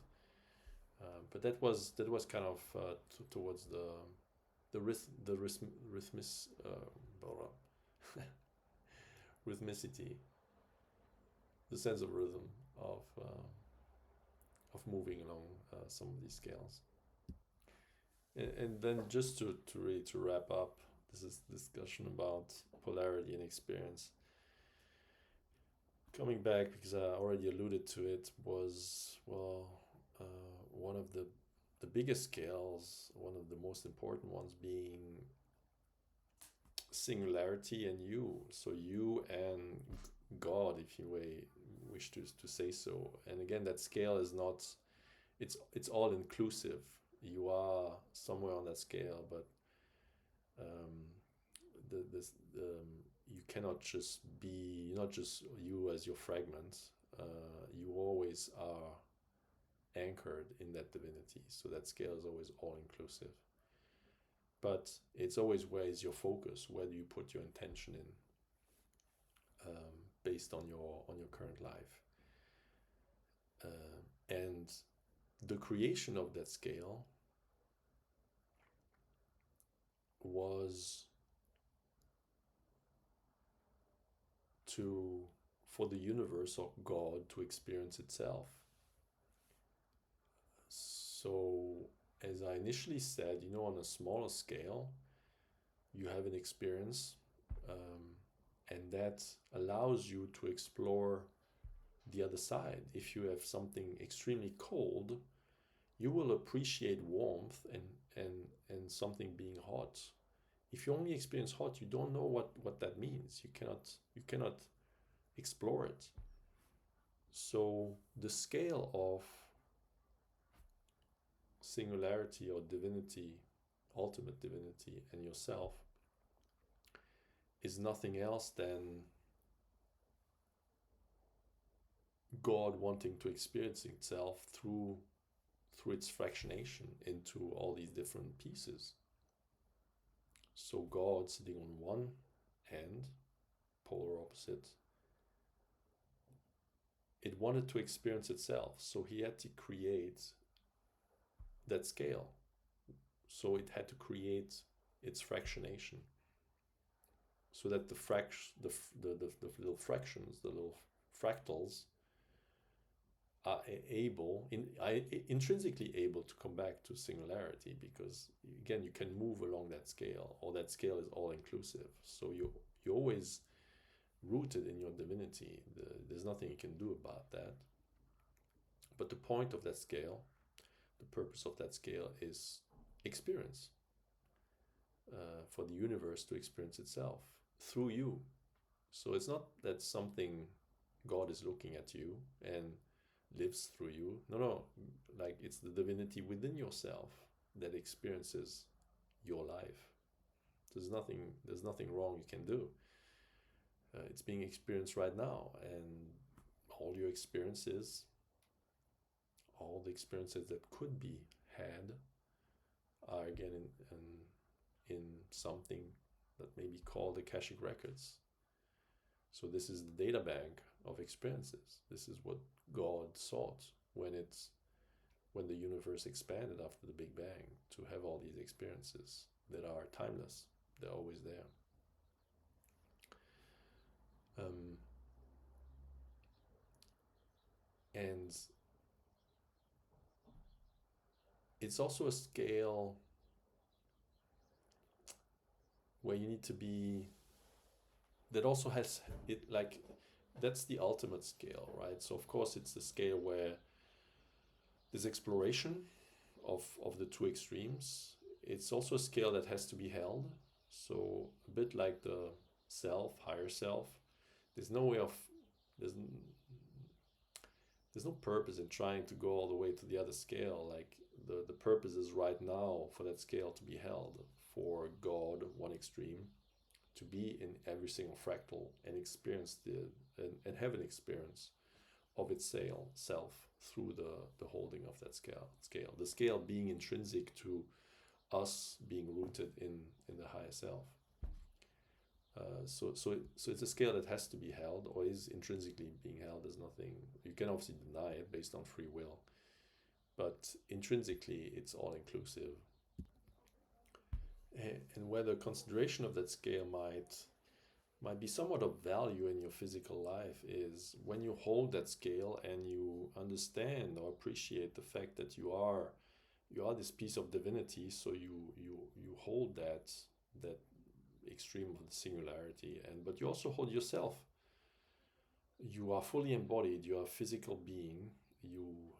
But that was kind of towards the rhythmis, rhythmicity, the sense of rhythm of moving along some of these scales. And then just to really to wrap up this is discussion about polarity and experience. Coming back, because I already alluded to it, was, well, one of the biggest scales, one of the most important ones being singularity and you. So you and God, if you wish to say so. And again, that scale is not, it's all inclusive. You are somewhere on that scale, but um, you cannot just be, not just you as your fragment. You always are anchored in that divinity. So that scale is always all inclusive. But it's always, where is your focus? Where do you put your intention in, based on your current life? And the creation of that scale was for the universe or God to experience itself. So, as I initially said, on a smaller scale, you have an experience, and that allows you to explore the other side. If you have something extremely cold, you will appreciate warmth and something being hot. If you only experience hot, you don't know what that means. You cannot explore it. So the scale of singularity or divinity, ultimate divinity, and yourself is nothing else than God wanting to experience itself through its fractionation into all these different pieces. So God sitting on one end, polar opposite, it wanted to experience itself, so he had to create that scale. So it had to create its fractionation, so that the little fractions, the little fractals, are intrinsically able to come back to singularity, because again, you can move along that scale, or that scale is all inclusive. So you're always rooted in your divinity. There's nothing you can do about that. But the point of that scale, the purpose of that scale, is experience, for the universe to experience itself through you. So it's not that something, God is looking at you and lives through you. No, like it's the divinity within yourself that experiences your life. There's nothing wrong you can do. It's being experienced right now, and all your experiences, all the experiences that could be had, are again in something that may be called Akashic records. So this is the data bank of experiences. This is what God sought when the universe expanded after the Big Bang, to have all these experiences that are timeless. They're always there. And it's also a scale where you need to be, that also has it, like, that's the ultimate scale, right? So of course it's the scale where there's exploration of the two extremes. It's also a scale that has to be held. So a bit like the self, higher self, there's no way of, there's no purpose in trying to go all the way to the other scale. Like the purpose is right now for that scale to be held, for God, one extreme, to be in every single fractal and experience and have an experience of its self through the holding of that scale. The scale being intrinsic to us being rooted in the higher self. So it's a scale that has to be held or is intrinsically being held. There's nothing, you can obviously deny it based on free will, but intrinsically it's all inclusive. And whether consideration of that scale might be somewhat of value in your physical life is when you hold that scale and you understand or appreciate the fact that you are this piece of divinity. So you hold that extreme of the singularity, but you also hold yourself. You are fully embodied. You are a physical being. You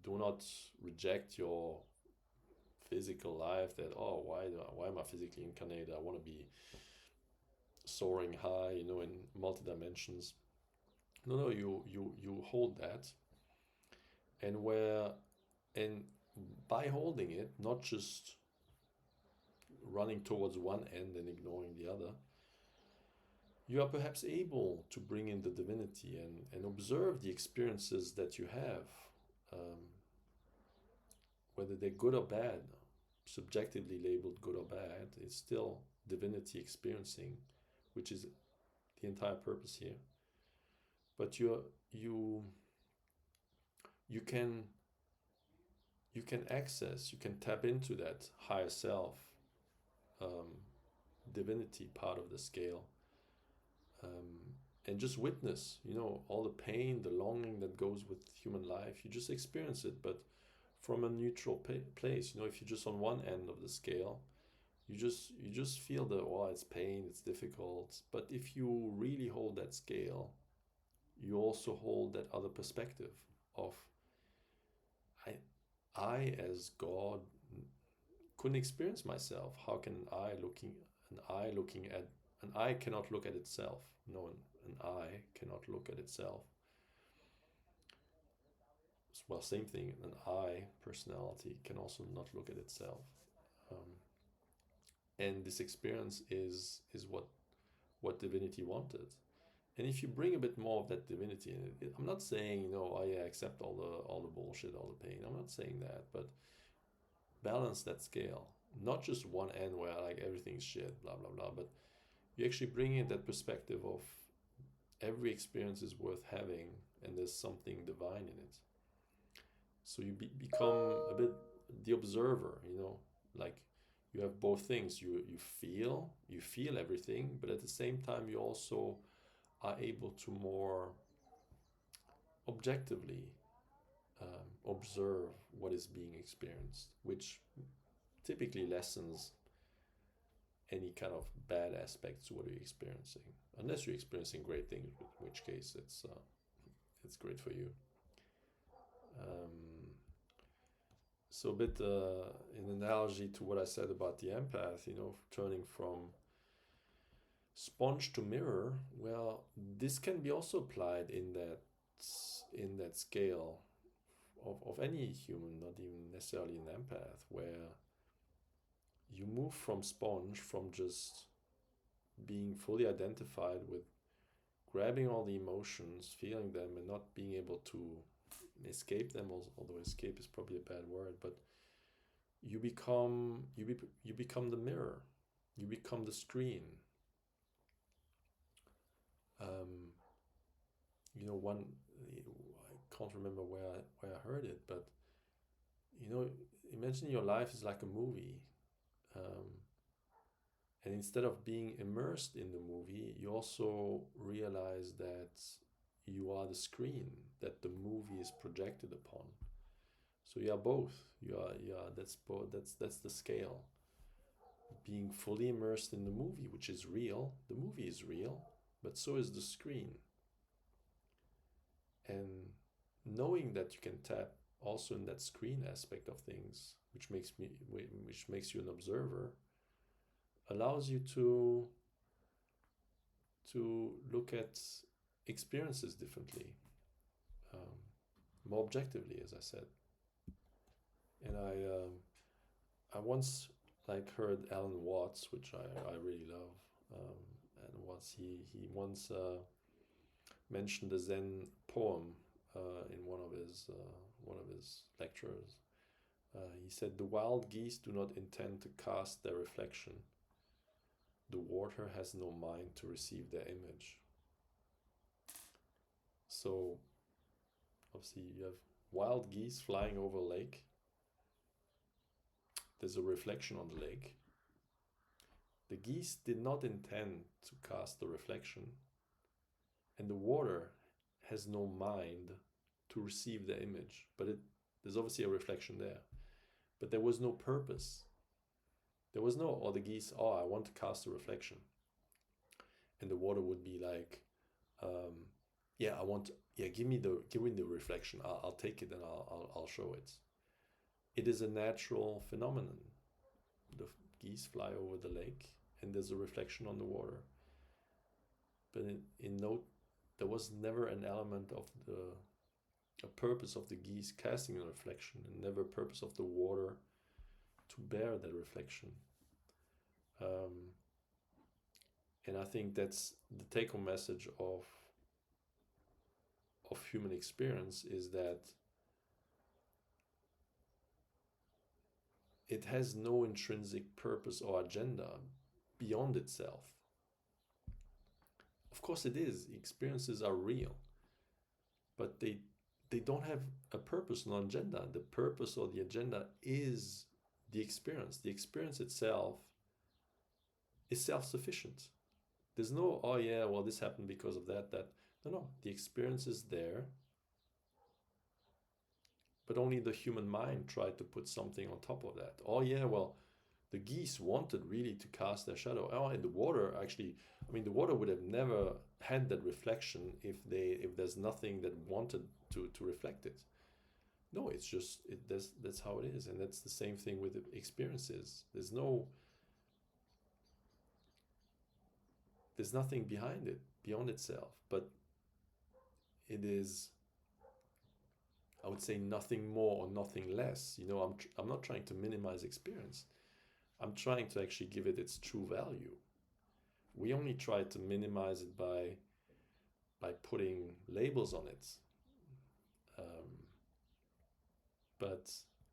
do not reject your physical life. That why am I physically incarnated? I want to be soaring high, in multi dimensions. No, you hold that, and by holding it, not just running towards one end and ignoring the other, you are perhaps able to bring in the divinity and observe the experiences that you have, whether they're good or bad, subjectively labeled good or bad. It's still divinity experiencing, which is the entire purpose here. But you can access, you can tap into that higher self, divinity part of the scale, and just witness, all the pain, the longing that goes with human life. You just experience it, but from a neutral place. If you're just on one end of the scale, you just feel it's pain, it's difficult. But if you really hold that scale, you also hold that other perspective of I as God couldn't experience myself. How can an eye cannot look at itself. No, an eye cannot look at itself. Well, same thing. An I personality can also not look at itself. And this experience is what divinity wanted. And if you bring a bit more of that divinity in it, I'm not saying, I accept all the bullshit, all the pain. I'm not saying that, but balance that scale. Not just one end where everything's shit, blah, blah, blah, but you actually bring in that perspective of every experience is worth having and there's something divine in it. So you become a bit the observer, like you have both things. You feel everything, but at the same time you also are able to more objectively observe what is being experienced, which typically lessens any kind of bad aspects to what you're experiencing, unless you're experiencing great things, in which case it's great for you. So a bit in analogy to what I said about the empath, turning from sponge to mirror. Well, this can be also applied in that scale of any human, not even necessarily an empath, where you move from sponge, from just being fully identified with grabbing all the emotions, feeling them, and not being able to escape them, although escape is probably a bad word, but you become the mirror, you become the screen. I can't remember where I heard it, but imagine your life is like a movie, and instead of being immersed in the movie, you also realize that you are the screen that the movie is projected upon. So you are both. That's the scale. Being fully immersed in the movie, which is real. The movie is real, but so is the screen. And knowing that you can tap also in that screen aspect of things, which makes you an observer, allows you to look at experiences differently, more objectively, as I said. And I once heard Alan Watts, which I really love. Alan Watts, he once mentioned a Zen poem in one of his lectures. He said, "The wild geese do not intend to cast their reflection. The water has no mind to receive their image." So, obviously, you have wild geese flying over a lake. There's a reflection on the lake. The geese did not intend to cast the reflection, and the water has no mind to receive the image. But there's obviously a reflection there. But there was no purpose. There was no, the geese, I want to cast a reflection. And the water would be like, give me the reflection. I'll take it and I'll show it. It is a natural phenomenon. The geese fly over the lake and there's a reflection on the water. But in note, there was never an element of a purpose of the geese casting a reflection, and never a purpose of the water to bear that reflection. And I think that's the take-home message of human experience, is that it has no intrinsic purpose or agenda beyond itself. Of course it is. Experiences are real, but they don't have a purpose, no agenda. The purpose or the agenda is the experience. The experience itself is self-sufficient. There's no, this happened because of that. No. The experience is there, but only the human mind tried to put something on top of that. The geese wanted really to cast their shadow. And the water, actually, the water would have never had that reflection if there's nothing that wanted to reflect it. No, it's just that's how it is, and that's the same thing with the experiences. There's nothing behind it, beyond itself, but it is, I would say, nothing more or nothing less. I'm not trying to minimize experience. I'm trying to actually give it its true value. We only try to minimize it by putting labels on it. But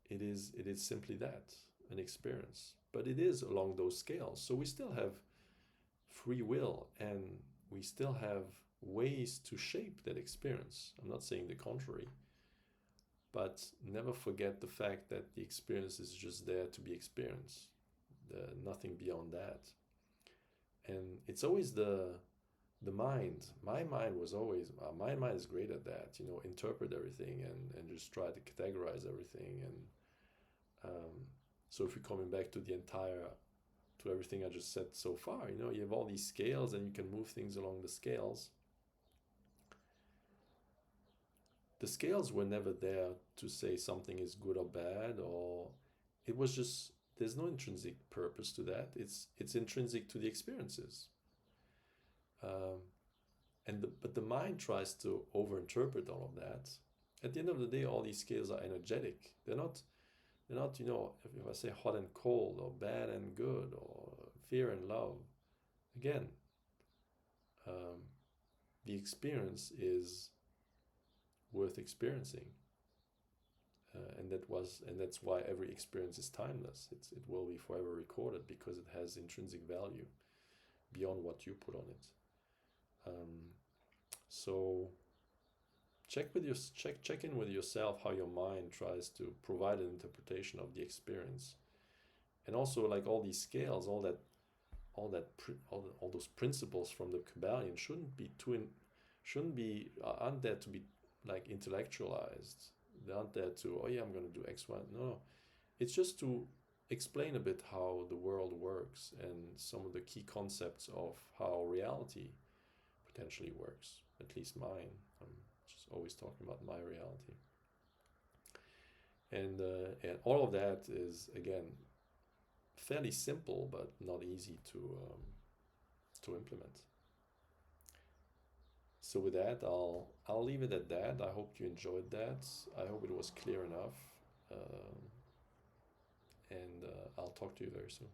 it is simply that, an experience. But it is along those scales. So we still have free will, and we still have ways to shape that experience. I'm not saying the contrary. But never forget the fact that the experience is just there to be experienced. Nothing beyond that. And it's always the mind. My mind is great at that, interpret everything and just try to categorize everything. And so if you're coming back to everything I just said so far, you have all these scales and you can move things along the scales. The scales were never there to say something is good or bad, or it was just, there's no intrinsic purpose to that. It's intrinsic to the experiences. But the mind tries to overinterpret all of that. At the end of the day, all these scales are energetic. They're not, if I say hot and cold, or bad and good, or fear and love. Again, the experience is worth experiencing. And that's why every experience is timeless. It will be forever recorded because it has intrinsic value beyond what you put on it. So check in with yourself how your mind tries to provide an interpretation of the experience, and also like all these scales, all those principles from the Kybalion aren't there to be like intellectualized. They aren't there to, I'm going to do X, Y. No. It's just to explain a bit how the world works and some of the key concepts of how reality potentially works. At least mine. I'm just always talking about my reality. And all of that is, again, fairly simple, but not easy to implement. So with that, I'll leave it at that. I hope you enjoyed that. I hope it was clear enough. And I'll talk to you very soon.